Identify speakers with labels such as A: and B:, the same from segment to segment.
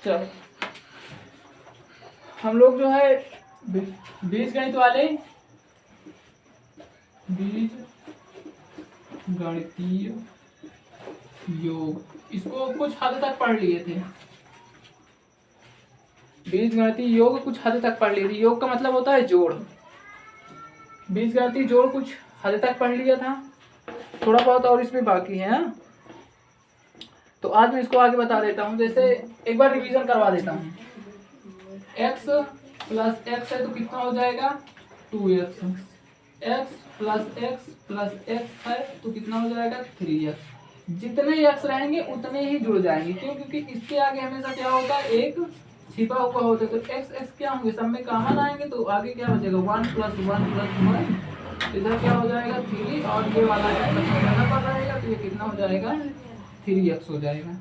A: चलो हम लोग जो है बीजगणित वाले बीज गणितीय योग इसको कुछ हद तक पढ़ लिए थे। बीजगणितीय योग कुछ हद तक पढ़ लिए थे। योग का मतलब होता है जोड़। बीजगणितीय जोड़ कुछ हद तक पढ़ लिया था, थोड़ा बहुत और इसमें बाकी है। हाँ? तो आज मैं इसको आगे बता देता हूँ। जैसे एक बार रिवीजन करवा देता हूँ। x प्लस एक्स है तो कितना हो जाएगा 2x। x प्लस एक्स है तो कितना हो जाएगा 3x। जितने x रहेंगे उतने ही जुड़ जाएंगे। क्यों? क्योंकि इसके आगे हमेशा क्या होता है, एक छिपा हुआ होता है। तो x क्या होंगे, सब में कॉमन आएंगे तो आगे क्या बचेगा 1 + 1 + 1। इधर क्या हो जाएगा 3 और ये वाला पर रहेगा तो ये कितना हो जाएगा 3x हो जाएगा।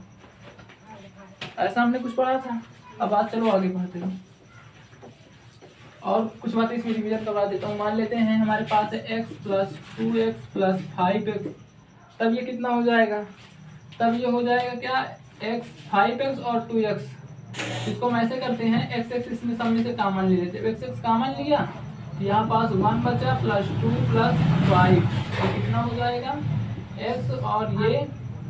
A: ऐसा हमने कुछ पढ़ा था। अब आज चलो आगे पढ़ते हैं और कुछ बातें इसमें रिवीजन करवा देता हूँ। मान लेते हैं हमारे पास है x + 2x + 5x। तब ये कितना हो जाएगा, तब ये हो जाएगा क्या x 5x और 2x। इसको हम ऐसे करते हैं x इसमें सब में से कॉमन ले लेते हैं। x कॉमन लिया तो यहाँ पास 1 बचा +2 + 5 तो कितना हो जाएगा x और ये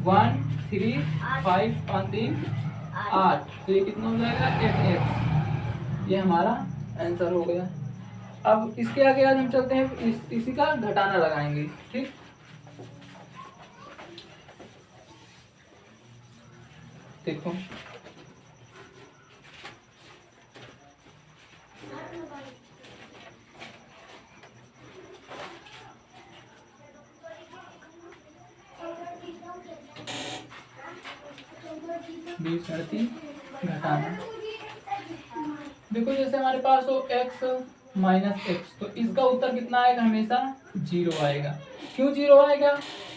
A: 1 3 5 5 3 8 तो ये कितना हो जाएगा 8x। ये हमारा आंसर हो गया। अब इसके आगे आज हम चलते हैं इसी का घटाना लगाएंगे। ठीक, देखो बीजगणितीय घटाना। देखो जैसे हमारे पास हो x - x तो इसका उत्तर कितना आएगा, हमेशा 0 आएगा। क्यों 0 आएगा?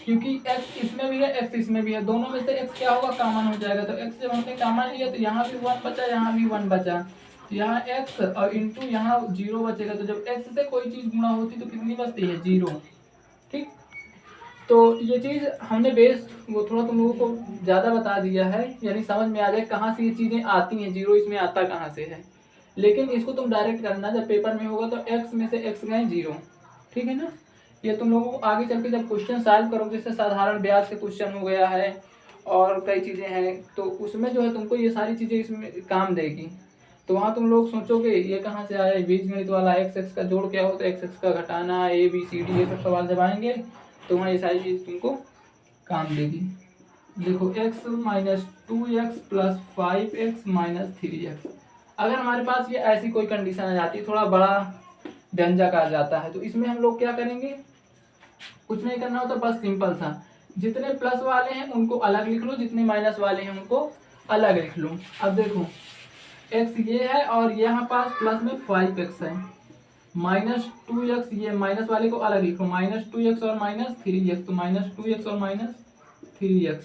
A: क्योंकि x इसमें भी है x इसमें भी है, दोनों में से x क्या होगा कॉमन हो जाएगा। तो x जब हमने कॉमन लिया तो यहाँ भी 1 बचा यहाँ भी 1 बचा तो यहाँ x और इंटू यहाँ 0 बचेगा। तो जब x से कोई चीज गुणा होती तो कितनी बचती है 0। ठीक, तो ये चीज हमने बेस वो थोड़ा तुम लोगों को ज्यादा बता दिया है, यानी समझ में आ जाए कहाँ से ये चीजें आती हैं, 0 इसमें आता कहाँ से है। लेकिन इसको तुम डायरेक्ट करना, जब पेपर में होगा तो x में से x गए 0। ठीक है ना। ये तुम लोगों को आगे चल के जब क्वेश्चन सॉल्व करोगे, जैसे साधारण ब्याज के क्वेश्चन हो गया है और कई चीजें हैं, तो उसमें जो है तुमको ये सारी चीजें इसमें काम देगी। तो वहाँ तुम लोग सोचोगे ये कहाँ से आया, बीजगणित वाला x का जोड़ क्या होता है, x का घटाना, ABCD ये सब सवाल जब आएंगे तो वहाँ ये सारी चीज तुमको काम देगी। देखो x - 2x + 5x - 3x। अगर हमारे पास ये ऐसी कोई कंडीशन आ जाती है, थोड़ा बड़ा व्यंजक आ जाता है, तो इसमें हम लोग क्या करेंगे, कुछ नहीं करना होता, बस सिंपल सा जितने प्लस वाले हैं उनको अलग लिख लो, जितने माइनस वाले हैं उनको अलग लिख लो। अब देखो x ये है और यहाँ पास प्लस में 5x है, -2x ये माइनस वाले को अलग लिखो, -2x और -3x तो -2x और -3x।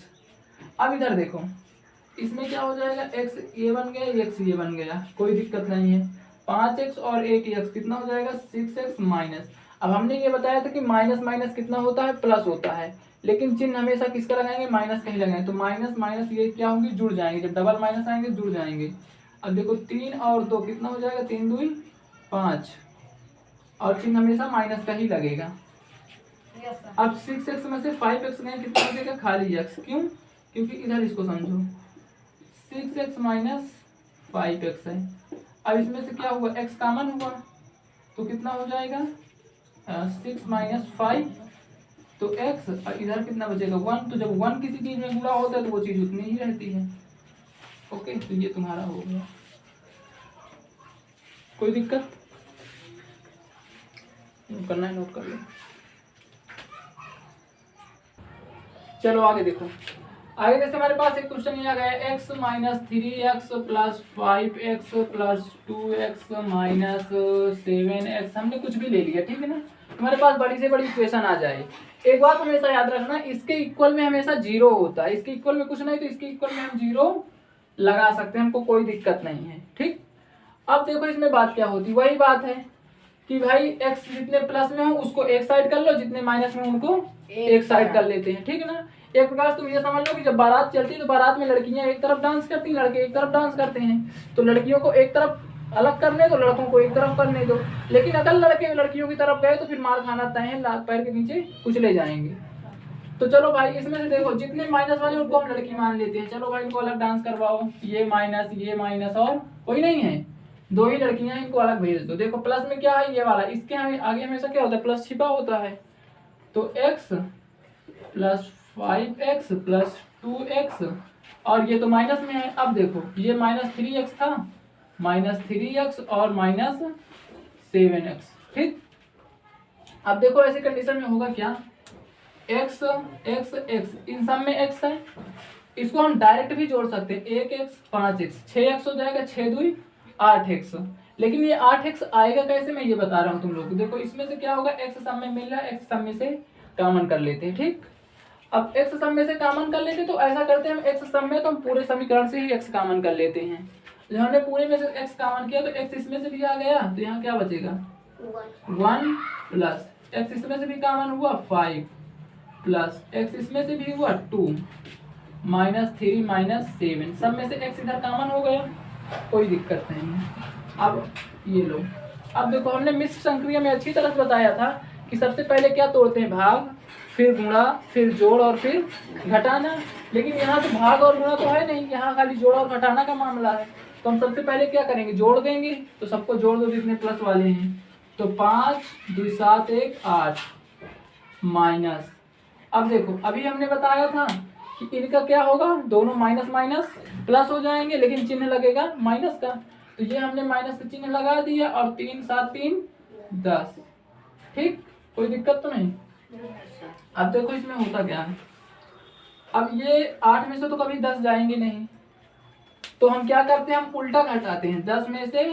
A: अब इधर देखो इसमें क्या हो जाएगा, x ये बन गया x ये बन गया, कोई दिक्कत नहीं है। 5x और 1x कितना हो जाएगा 6x माइनस। अब हमने ये बताया था कि माइनस माइनस कितना होता है, प्लस होता है, लेकिन चिन्ह हमेशा किसका लगाएंगे, माइनस का ही लगाएंगे। तो माइनस माइनस ये क्या होंगे, जुड़ जाएंगे, जब डबल माइनस आएंगे जुड़ जाएंगे। अब देखो 3 और 2 कितना हो जाएगा, 3 2 5 और चिन्ह हमेशा माइनस का ही लगेगा। अब 6x में से 5x गए कितना हो जाएगा, खाली x। क्यों? क्योंकि इधर इसको समझो 6x - 5x है। अब इसमें से क्या हुआ, x कॉमन हुआ तो कितना हो जाएगा 6 - 5 तो x, और इधर कितना बचेगा 1। तो जब 1 किसी चीज में गुणा होता है तो वो चीज उतनी ही रहती है। ओके, तो ये तुम्हारा हो गया, कोई दिक्कत करना है नोट कर लो। चलो आगे देखो, आगे जैसे हमारे पास एक क्वेश्चन ये आ गया x - 3x + 5x + 2x - 7x। हमने कुछ भी ले लिया, ठीक है ना। हमारे पास बड़ी से बड़ी इक्वेशन आ जाए, एक बात हमेशा याद रखना, इसके इक्वल में हमेशा 0 होता है। इसके इक्वल में कुछ नहीं तो इसके इक्वल में हम 0 लगा सकते हैं, हमको कोई दिक्कत नहीं है। ठीक, अब देखो इसमें बात क्या होती, वही बात है कि भाई x जितने प्लस में हो उसको एक साइड कर लो, जितने माइनस में उनको एक साइड कर लेते हैं। ठीक है ना। एक प्रकार से तुम ये समझ लो कि जब बारात चलती है तो बारात में लड़कियां एक तरफ डांस करती हैं, लड़के एक तरफ डांस करते हैं। तो लड़कियों को एक तरफ अलग करने दो, लड़कों को एक तरफ करने दो। लेकिन अगर लड़के लड़कियों की तरफ गए तो फिर मार खाना तय है, लात पैर के नीचे कुचले जाएंगे। तो चलो भाई इसमें से देखो जितने माइनस वाले उनको हम लड़की मान लेते हैं। चलो भाई इनको अलग डांस करवाओ, ये माइनस और कोई नहीं है, 2 ही लड़कियां, इनको अलग भेज दो। देखो प्लस में क्या है, ये वाला, इसके आगे हमेशा क्या होता है, प्लस छिपा होता है। तो x plus 5x plus 2x, और ये तो माइनस में है। अब देखो ये -3x था, -3x और -7x, ठीक। अब देखो ऐसी कंडीशन में होगा क्या, x x x, इन सब में x है, इसको हम डायरेक्ट भी जोड़ सकते हैं, 1x 5x, 6x हो जाएगा, 6 2 8x। लेकिन ये 8x आएगा कैसे, मैं ये बता रहा हूँ तुम लोग को। देखो इसमें से क्या होगा, x सब में मिल रहा है, x सब में से कॉमन कर लेते हैं, ठीक। अब x सब में से कॉमन कर लेते हैं, तो ऐसा करते हैं हम x सब में, तो हम पूरे समीकरण से ही x कॉमन कर लेते हैं। जब हमने पूरे में से x कॉमन किया तो x इसमें से भी आ गया, तो यहाँ क्या बचेगा 1 प्लस x इसमें से भी कॉमन हुआ 5 प्लस x इसमें से भी हुआ 2 -3 -7, सब में से x इधर कॉमन हो गया, कोई दिक्कत नहीं है। अब ये लो, अब देखो हमने मिश्र संक्रिया में अच्छी तरह से बताया था कि सबसे पहले क्या तोड़ते हैं, भाग, फिर गुणा, फिर जोड़ और फिर घटाना। लेकिन यहाँ तो भाग और गुणा तो है नहीं, यहाँ खाली जोड़ और घटाना का मामला है। तो हम सबसे पहले क्या करेंगे, जोड़ देंगे। तो सबको जोड़ दो जितने प्लस वाले हैं। तो 5 2 7 1 8 माइनस, अब देखो अभी हमने बताया था कि इनका क्या होगा, दोनों माइनस माइनस प्लस हो जाएंगे, लेकिन चिन्ह लगेगा माइनस का। तो ये हमने माइनस का चिन्ह लगा दिया, और 3 7 3 10, ठीक, कोई दिक्कत तो नहीं। अब देखो इसमें होता क्या है, अब ये 8 में से तो कभी 10 जाएंगे नहीं, तो हम क्या करते हैं, हम उल्टा घटाते हैं। 10 में से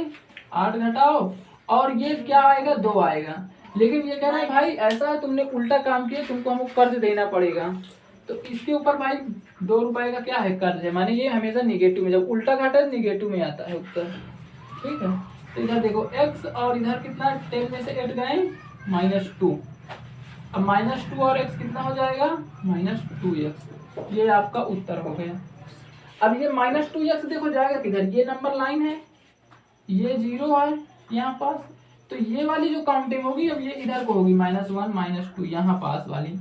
A: 8 घटाओ, और ये क्या आएगा, 2 आएगा। लेकिन ये कह रहा है भाई ऐसा है, तुमने उल्टा काम किया, तुमको हमको कर्ज देना पड़ेगा। तो इसके ऊपर भाई 2 रुपए का क्या है, कर्ज है, माने ये हमेशा निगेटिव में, जब उल्टा घटा है निगेटिव में आता है उत्तर, ठीक है। तो इधर देखो x, और इधर कितना 10 में से 8 गए -2, अब -2 और x कितना हो जाएगा, -2x, ये आपका उत्तर हो गया। अब ये -2x देखो जाएगा किधर, ये नंबर लाइन है, ये 0 है यहाँ पास, तो ये वाली जो काउंटिंग होगी अब ये इधर को होगी, -1 -2 यहाँ पास वाली।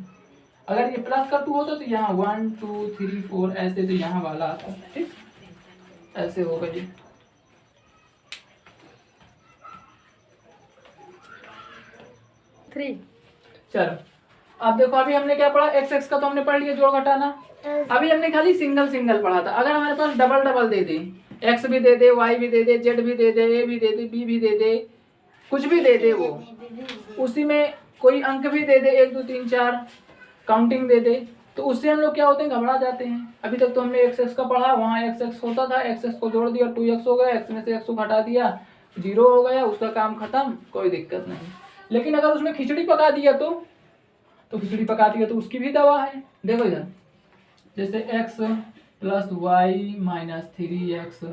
A: अगर ये प्लस का 2 होता तो यहाँ 1 2 3 4 ऐसे, तो यहाँ वाला आता, ठीक, ऐसे होगा ये। चलो अब देखो, अभी हमने क्या पढ़ा, x x का तो हमने पढ़ लिया, जोड़ घटाना। अभी हमने खाली सिंगल सिंगल पढ़ा था। अगर हमारे पास डबल डबल दे दे, x भी दे दे, y भी दे दे, z भी दे दे, a भी दे दे, b भी दे दे, कुछ भी दे दे, वो उसी में कोई अंक भी दे दे, 1 2 3 4 काउंटिंग दे दे, तो उससे हम लोग क्या होते हैं, घबरा जाते हैं। अभी तक तो हमने x x का पढ़ा, वहाँ x x होता था, x x को जोड़ दिया 2x हो गया, x में से x को घटा दिया 0 हो गया, उसका काम खत्म, कोई दिक्कत नहीं। लेकिन अगर उसमें खिचड़ी पका दिया तो खिचड़ी पका दिया तो उसकी भी दवा है। देखो इधर, जैसे x plus y minus 3x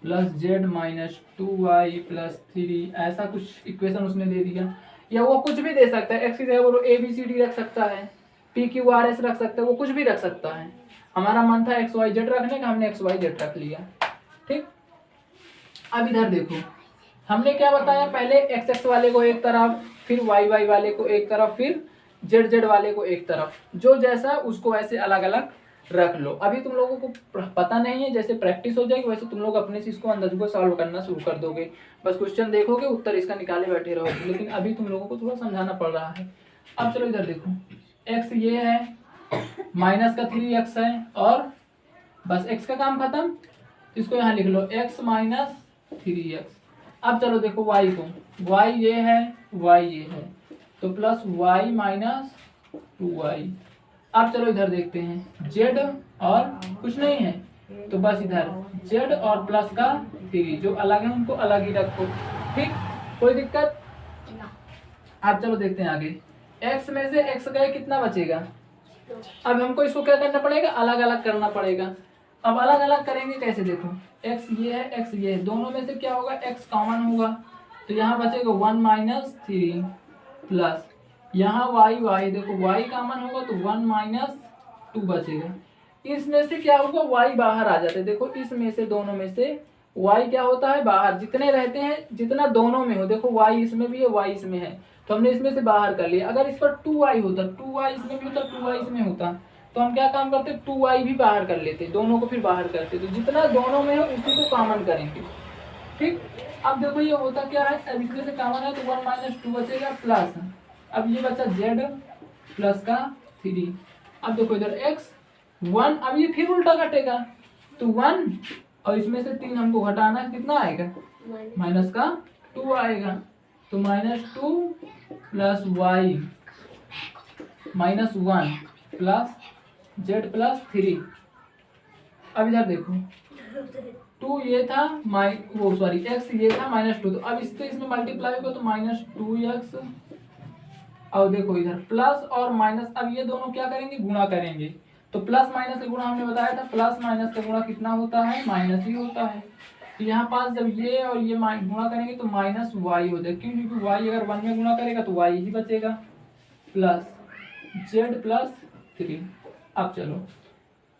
A: plus z minus 2y plus 3, ऐसा कुछ इक्वेशन उसने दे दिया। या वो कुछ भी दे सकता है, x की जगह वो ABCD रख सकता है, PQRS रख सकता है, वो कुछ भी रख सकता है। हमारा मन था XYZ रखने का, हमने XYZ रख लिया, ठीक। अब इधर देखो, हमने क्या बताया, पहले XX वाले को एक तरफ, फिर YY वाले को एक तरफ, फिर ZZ वाले को एक तरफ, जो जैसा उसको ऐसे अलग अलग रख लो। अभी तुम लोगों को पता नहीं है, जैसे प्रैक्टिस हो जाएगी वैसे तुम लोग अपने से इसको अंदाज को सॉल्व करना शुरू कर दोगे। बस क्वेश्चन देखोगे, उत्तर इसका निकाले बैठे रहोगे। लेकिन अभी तुम लोगों को थोड़ा समझाना पड़ रहा है। अब चलो इधर देखो, x ये है, माइनस का 3x है, और बस x का काम खत्म। इसको यहाँ लिख लो, x माइनस 3x। अब चलो देखो y को, y ये है, y ये है, तो प्लस y माइनस 2y। अब चलो इधर देखते हैं, z और कुछ नहीं है, तो बस इधर z और प्लस का 3, जो अलग है उनको अलग ही रखो, ठीक, कोई दिक्कत। अब चलो देखते हैं आगे, x में से x गए, कितना बचेगा। अब हमको इसको क्या करना पड़ेगा, अलग अलग करना पड़ेगा। अब अलग अलग करेंगे कैसे, देखो x ये है, x ये है, दोनों में से क्या होगा, x कॉमन होगा, तो यहाँ बचेगा 1 माइनस 3 प्लस यहाँ y, देखो y कॉमन होगा तो 1 माइनस 2 बचेगा। इसमें से क्या होगा, y बाहर आ जाते हैं। देखो इसमें से दोनों में से y क्या होता है, बाहर जितने रहते हैं, जितना दोनों में हो। देखो y इसमें भी है, y इसमें है, तो हमने इसमें से बाहर कर लिया। अगर इस पर 2y होता, 2y इसमें भी होता, 2y इसमें होता, तो हम क्या काम करते, 2y भी बाहर कर लेते, दोनों को फिर बाहर करते। तो जितना दोनों में है उसी को कॉमन करेंगे। ठीक, अब देखो ये होता क्या है, अब इसमें से कॉमन है तो 1 - 2 बचेगा प्लस, अब ये बचा z प्लस का 3। अब देखो इधर x 1, अब ये फिर उल्टा घटेगा तो 1 और इसमें से 3 हमको घटाना है, कितना आएगा, माइनस का 2 आएगा। तो -2 plus y -1 plus z plus 3। अब इधर देखो 2 ये था x ये था -2, तो अब इससे इसमें मल्टीप्लाई होगा तो -2x। और देखो इधर प्लस और माइनस, अब ये दोनों क्या करेंगे, गुणा करेंगे। तो प्लस माइनस का गुणा हमने बताया था, प्लस माइनस का गुणा कितना होता है, माइनस ही होता है। तो यहाँ पास जब ये और ये गुणा करेंगे तो -y हो जाएगा, क्योंकि y अगर 1 में गुणा करेगा तो y ही बचेगा, प्लस z प्लस 3। अब चलो,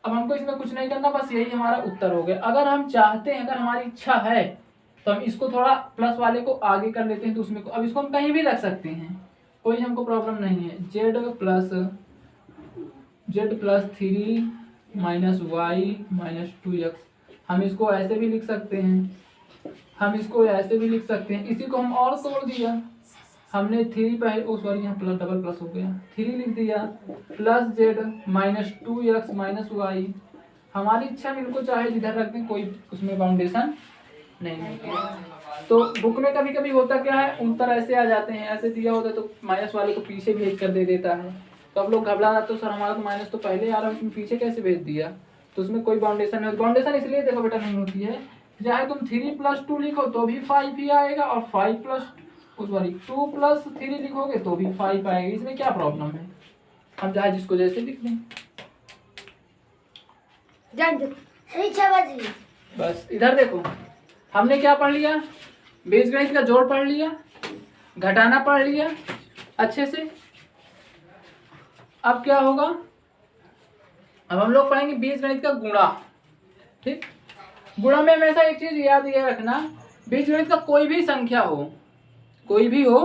A: अब हमको इसमें कुछ नहीं करना, बस यही हमारा उत्तर हो गया। अगर हम चाहते हैं, अगर हमारी इच्छा है तो हम इसको थोड़ा प्लस वाले को आगे कर लेते हैं, तो उसमें अब इसको हम कहीं भी रख सकते हैं, कोई हमको प्रॉब्लम नहीं है। z plus 3 minus y minus 2x, हम इसको ऐसे भी लिख सकते हैं, हम इसको ऐसे भी लिख सकते हैं। इसी को हम और तोड़ दिया, हमने 3 पहले यहाँ प्लस डबल प्लस हो गया, 3 लिख दिया plus z minus 2x minus y। हमारी इच्छा में इनको चाहे जिधर रख दें, कोई उसमें बाउंडेशन नहीं होती है। तो बुक में कभी कभी होता क्या है, उत्तर ऐसे आ जाते हैं, ऐसे दिया होता है तो माइनस वाले को पीछे भेज कर दे देता है, तो अब लोग घबरा जाते हो, सर हमारा तो माइनस तो पहले आ रहा है, उसमें पीछे कैसे भेज दिया। तो उसमें कोई बाउंडेशन नहीं, बाउंडेशन इसलिए देखो बेटा नहीं होती है, चाहे तुम 3 + 2 लिखो तो भी 5 ही आएगा, और 2 + 3 लिखोगे तो भी 5 आएगा। इसमें क्या प्रॉब्लम है, हम चाहे जिसको जैसे लिख दें। बस इधर देखो, हमने क्या पढ़ लिया, बीजगणित का जोड़ पढ़ लिया, घटाना पढ़ लिया अच्छे से। अब क्या होगा, अब हम लोग पढ़ेंगे बीजगणित का गुणा। ठीक, गुणा में हमेशा एक चीज याद ये रखना, बीजगणित का कोई भी संख्या हो, कोई भी हो,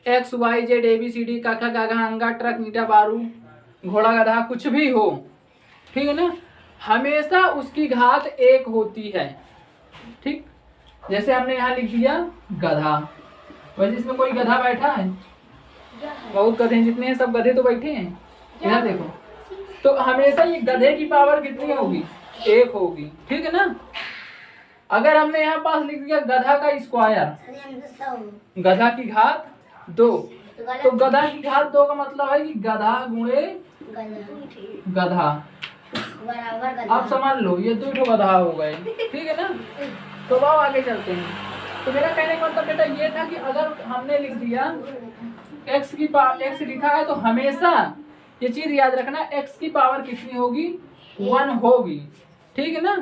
A: x y z a b c d क ख ग घ अंगा ट्रक ईंटा बारू घोड़ा गधा कुछ भी हो, ठीक है ना, हमेशा उसकी घात 1 होती है। ठीक, जैसे हमने यहाँ लिख दिया गधा, वैसे इसमें कोई गधा बैठा है, बहुत गधे हैं, जितने हैं सब गधे तो बैठे हैं। यहाँ देखो, तो हमेशा ये गधे की पावर कितनी होगी, 1 होगी। ठीक है ना, अगर हमने यहाँ पास लिख दिया गधा का स्क्वायर, गधा की घात 2, तो गधा की घात 2 का मतलब है कि गधा गुणे गधा। आप समझ लो ये 2 गधा हो गए। ठीक है ना, तो अब आगे चलते हैं। तो मेरा कहने का मतलब बेटा ये था कि अगर हमने लिख दिया x लिखा है तो हमेशा ये चीज याद रखना, x की पावर कितनी होगी, 1 होगी। ठीक है ना,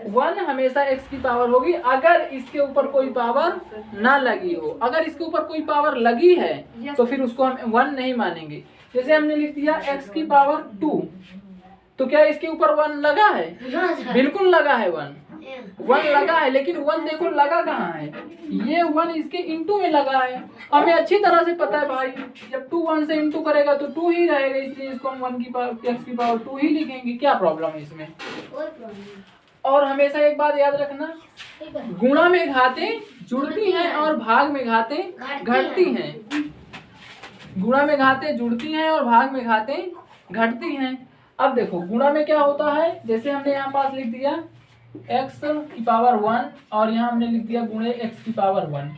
A: 1 हमेशा x की पावर होगी, अगर इसके ऊपर कोई पावर ना लगी हो। अगर इसके ऊपर कोई पावर लगी है तो फिर उसको हम 1 नहीं मानेंगे। जैसे हमने लिख दिया x की पावर 2, तो क्या इसके ऊपर 1 लगा है, बिल्कुल लगा है, 1 लगा है, लेकिन 1 देखो लगा कहाँ है, ये 1 इसके इंटू में लगा है। हमें अच्छी तरह से पता है भाई, जब 2 1 से इंटू करेगा तो 2 ही रहेगा, इसलिए इसको हम 1 की पावर x की पावर 2 ही लिखेंगे। क्या प्रॉब्लम है इसमें। और हमेशा एक बात याद रखना, गुणा में घातें जुड़ती हैं और भाग में घातें घटती हैं। गुणा में घातें जुड़ती हैं और भाग में घातें घटती हैं। अब देखो गुणा में क्या होता है, जैसे हमने यहाँ पास लिख दिया x की पावर 1 और यहाँ हमने लिख दिया गुणे x की पावर 1,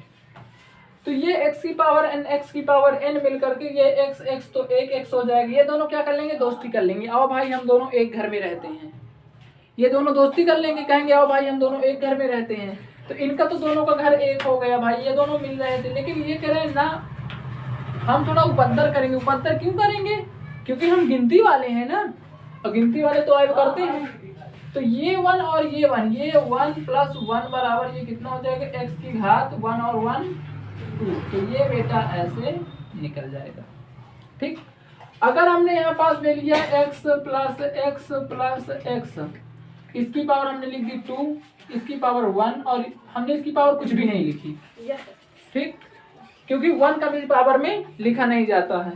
A: तो ये x की पावर n, x की पावर n मिल करके ये x तो एक x हो जाएगा। ये दोनों क्या कर लेंगे, दोस्ती कर लेंगे। आओ भाई हम दोनों एक घर में रहते हैं, ये दोनों दोस्ती कर लेंगे, कहेंगे आओ भाई हम दोनों एक घर में रहते हैं, तो इनका तो दोनों का घर एक हो गया भाई, ये दोनों मिल रहे थे। लेकिन ये कह रहे हैं ना हम थोड़ा उपद्दर करेंगे। उपद्दर क्यों करेंगे, क्योंकि हम गिनती वाले हैं ना, और गिनती वाले तो ऐड करते हैं। तो ये 1 और ये 1, ये 1 + 1 बराबर ये कितना हो जाएगा, x की घात 1 और 1 2। तो ये बेटा ऐसे निकल जाएगा। ठीक, अगर हमने यहाँ पास ले लिया x प्लस एक्स, इसकी पावर हमने लिख दी 2, इसकी पावर 1 और हमने इसकी पावर कुछ भी नहीं लिखी, ठीक, क्योंकि 1 का भी पावर में लिखा नहीं जाता है।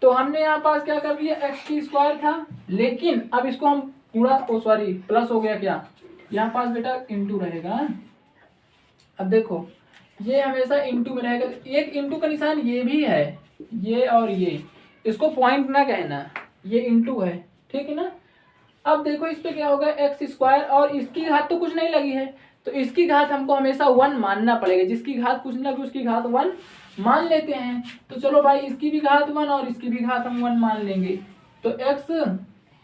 A: तो हमने यहाँ पास क्या कर दिया, x की स्क्वायर था, लेकिन अब इसको हम पूरा प्लस हो गया क्या, यहाँ पास बेटा इंटू रहेगा। अब देखो ये हमेशा इंटू में रहेगा, एक इंटू का निशान ये भी है, ये और ये, इसको पॉइंट ना कहना, ये इंटू है, ठीक है ना। अब देखो इस पे क्या होगा, एक्स स्क्वायर, और इसकी घात तो कुछ नहीं लगी है, तो इसकी घात हमको हमेशा 1 मानना पड़ेगा, जिसकी घात कुछ नहीं लगी उसकी घात 1 मान लेते हैं। तो चलो भाई इसकी भी घात 1 और इसकी भी घात हम 1 मान लेंगे। तो x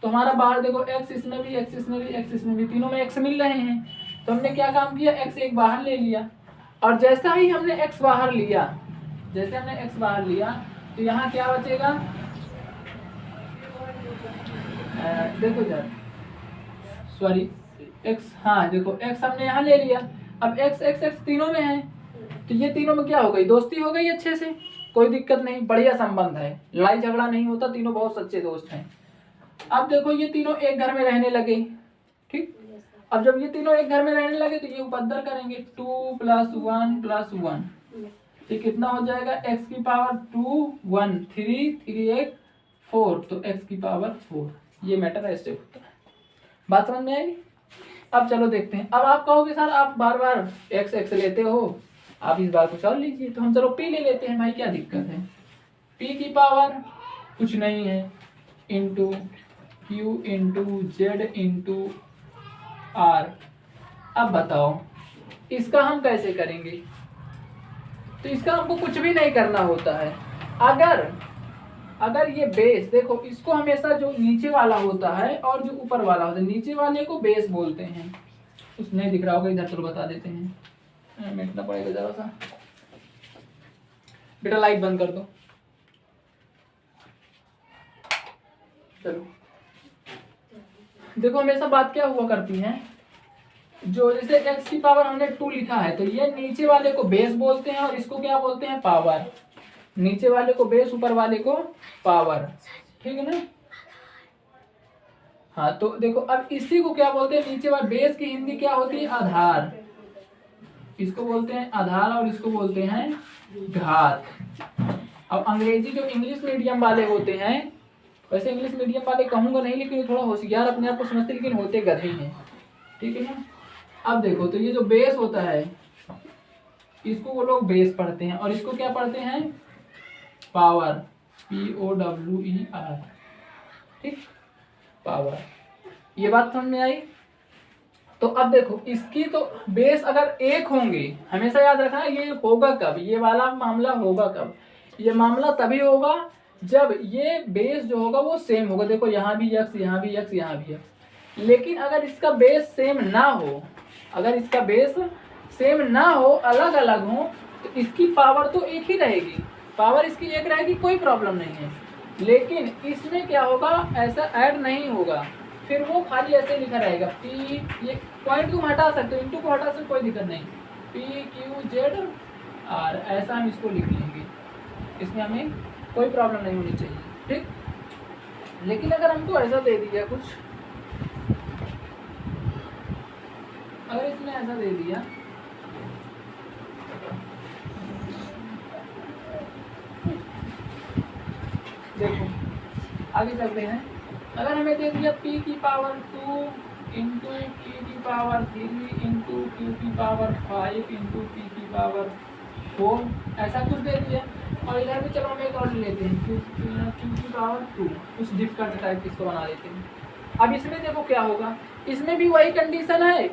A: तो हमारा बाहर देखो x इसमें भी, x इसमें भी, x इसमें भी, तीनों में x मिल रहे हैं। तो हमने क्या काम किया, x एक बाहर ले लिया, और जैसा ही हमने x बाहर लिया, तो यहाँ क्या बचेगा, देखो यार सॉरी x, हाँ देखो x हमने यहाँ ले लिया, अब x तीनों में है, तो ये तीनों में क्या हो गई, दोस्ती हो गई अच्छे से, कोई दिक्कत नहीं, बढ़िया संबंध है, लड़ाई झगड़ा नहीं होता, तीनों बहुत सच्चे दोस्त हैं। अब देखो ये तीनों एक घर में रहने लगे, ठीक, अब जब ये तीनों एक घर में रहने लगे तो ये उपद्दर करेंगे, 2 + 1 + 1, ये कितना हो जाएगा, x की पावर 2 1 3 3 1 4, तो x की पावर 4, ये मैटर ऐसे होता है। बात समझ में आई। अब चलो देखते हैं, अब आप कहोगे सर आप बार बार x लेते हो, आप इस बार कुछ और लीजिए, तो हम चलो p ले लेते हैं भाई, क्या दिक्कत है, p की पावर कुछ नहीं है, into q into z into r। अब बताओ इसका हम कैसे करेंगे, तो इसका हमको कुछ भी नहीं करना होता है। अगर ये बेस देखो, इसको हमेशा जो नीचे वाला होता है और जो ऊपर वाला होता है, नीचे वाले को बेस बोलते हैं, कुछ नहीं दिख रहा होगा इधर, चलो बता देते हैं, मिटना पड़ेगा जरा सा, बेटा लाइट बंद कर दो। चलो देखो हमेशा बात क्या हुआ करती है, जो जैसे x की पावर हमने 2 लिखा है, तो ये नीचे वाले को बेस बोलते हैं और इसको क्या बोलते हैं, पावर, नीचे वाले को बेस, ऊपर वाले को पावर, ठीक है ना। हाँ तो देखो अब इसी को क्या बोलते हैं, नीचे वाले बेस की हिंदी क्या होती है, आधार, इसको बोलते हैं आधार और इसको बोलते हैं घात। अब अंग्रेजी जो इंग्लिश मीडियम वाले होते हैं, वैसे इंग्लिश मीडियम वाले कहूंगा नहीं, लेकिन थोड़ा होशियार अपने आप को समझते, लेकिन होते गधे हैं, ठीक है ना। अब देखो तो ये जो बेस होता है, इसको वो लोग बेस पढ़ते हैं, और इसको क्या पढ़ते हैं, पावर, POWER, ठीक, पावर। ये बात समझ में आई। तो अब देखो इसकी तो बेस अगर एक होंगे, हमेशा याद रखना ये होगा कब, ये वाला मामला होगा कब, ये मामला तभी होगा जब ये बेस जो होगा वो सेम होगा। देखो यहाँ भी x, यहाँ भी x, यहाँ भी x। लेकिन अगर इसका बेस सेम ना हो, अगर इसका बेस सेम ना हो, अलग अलग हो, तो इसकी पावर तो एक ही रहेगी, पावर इसकी एक रहेगी, कोई प्रॉब्लम नहीं है। लेकिन इसमें क्या होगा, ऐसा ऐड नहीं होगा, फिर वो खाली ऐसे लिखा रहेगा p, ये पॉइंट तुम हटा सकते हो, इंटू को हटा सकते, कोई दिक्कत नहीं, PQZR, ऐसा हम इसको लिख लेंगे, इसमें हमें कोई प्रॉब्लम नहीं होनी चाहिए, ठीक। लेकिन अगर हमको ऐसा दे दिया कुछ, अगर इसमें ऐसा दे दिया, देखो आगे चलते हैं, अगर हमें दे दिया p की पावर 2 इंटू p की पावर 3 इंटू q की पावर 5 इंटू p की पावर 4, ऐसा कुछ दे दिया, और इधर भी चलो हम एक और लेते हैं, q की पावर 2, कुछ डिफिकल्ट टाइप इसको बना देते हैं। अब इसमें देखो क्या होगा, इसमें भी वही कंडीशन है,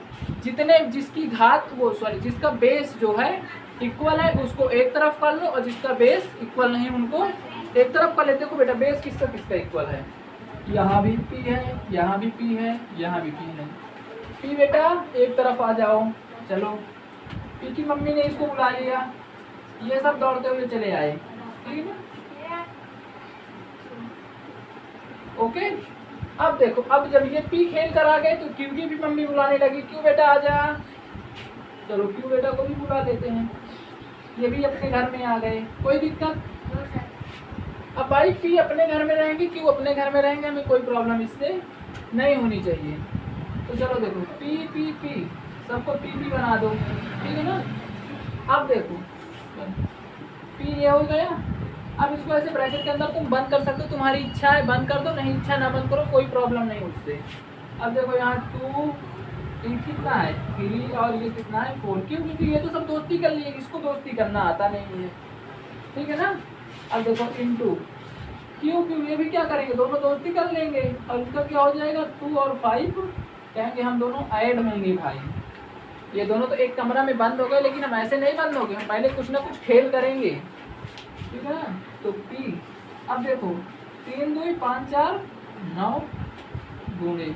A: जिसकी घात वो जिसका बेस जो है इक्वल है उसको एक तरफ कर लो, और जिसका बेस इक्वल नहीं उनको एक तरफ कर लेते। देखो बेटा बेस किसका किसका इक्वल है, यहाँ भी p है, यहाँ भी p है, यहाँ भी p है, p बेटा एक तरफ आ जाओ, चलो p की मम्मी ने इसको बुला लिया, ये सब दौड़ते हुए चले आए, ठीक है, ओके। अब देखो, अब जब ये p खेल कर आ गए तो q की भी मम्मी बुलाने लगी, q बेटा आ जा, चलो q बेटा को भी बुला लेते हैं, ये भी अपने घर में आ गए, कोई दिक्कत, अब भाई पी अपने घर में रहेंगे, क्यों अपने घर में रहेंगे, हमें कोई प्रॉब्लम इससे नहीं होनी चाहिए। तो चलो देखो पी पी पी सबको पी पी बना दो, ठीक है ना। अब देखो पी ये हो गया। अब इसको ऐसे ब्रैकेट के अंदर तुम बंद कर सकते हो, तुम्हारी इच्छा है बंद कर दो, नहीं इच्छा ना बंद करो, कोई प्रॉब्लम नहीं उससे। अब देखो यहाँ 2 कितना है 3 और ये कितना है 4, क्यों, क्योंकि ये तो सब दोस्ती कर लिए, इसको दोस्ती करना आता नहीं है, ठीक है ना। अब देखो इनटू क्यों, क्यों ये भी क्या करेंगे, दोनों दोस्ती कर लेंगे और इसका क्या हो जाएगा 2 और 5 कहेंगे हम दोनों ऐड होंगे भाई। ये दोनों तो एक कमरा में बंद हो गए, लेकिन हम ऐसे नहीं बंद हो गए, हम पहले कुछ ना कुछ खेल करेंगे, ठीक है ना। तो पी अब देखो 3 2 5 4 9 गुणे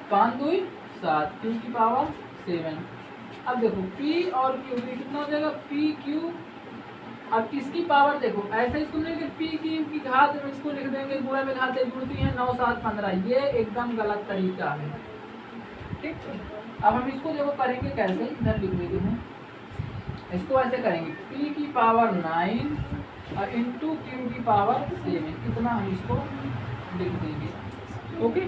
A: 5 2 7 क्यू की पावर 7। अब देखो पी और क्यू कितना हो जाएगा पी क्यू। अब किसकी पावर देखो ऐसे इसको लेंगे पी क्यू की घात में इसको लिख देंगे, गुणा में घातें जुड़ती हैं 9 7 15, ये एकदम गलत तरीका है, ठीक। अब हम इसको देखो करेंगे कैसे, इधर लिख देते हैं, इसको ऐसे करेंगे p की पावर 9 और इंटू क्यू की पावर 7, इतना हम इसको लिख देंगे, ओके।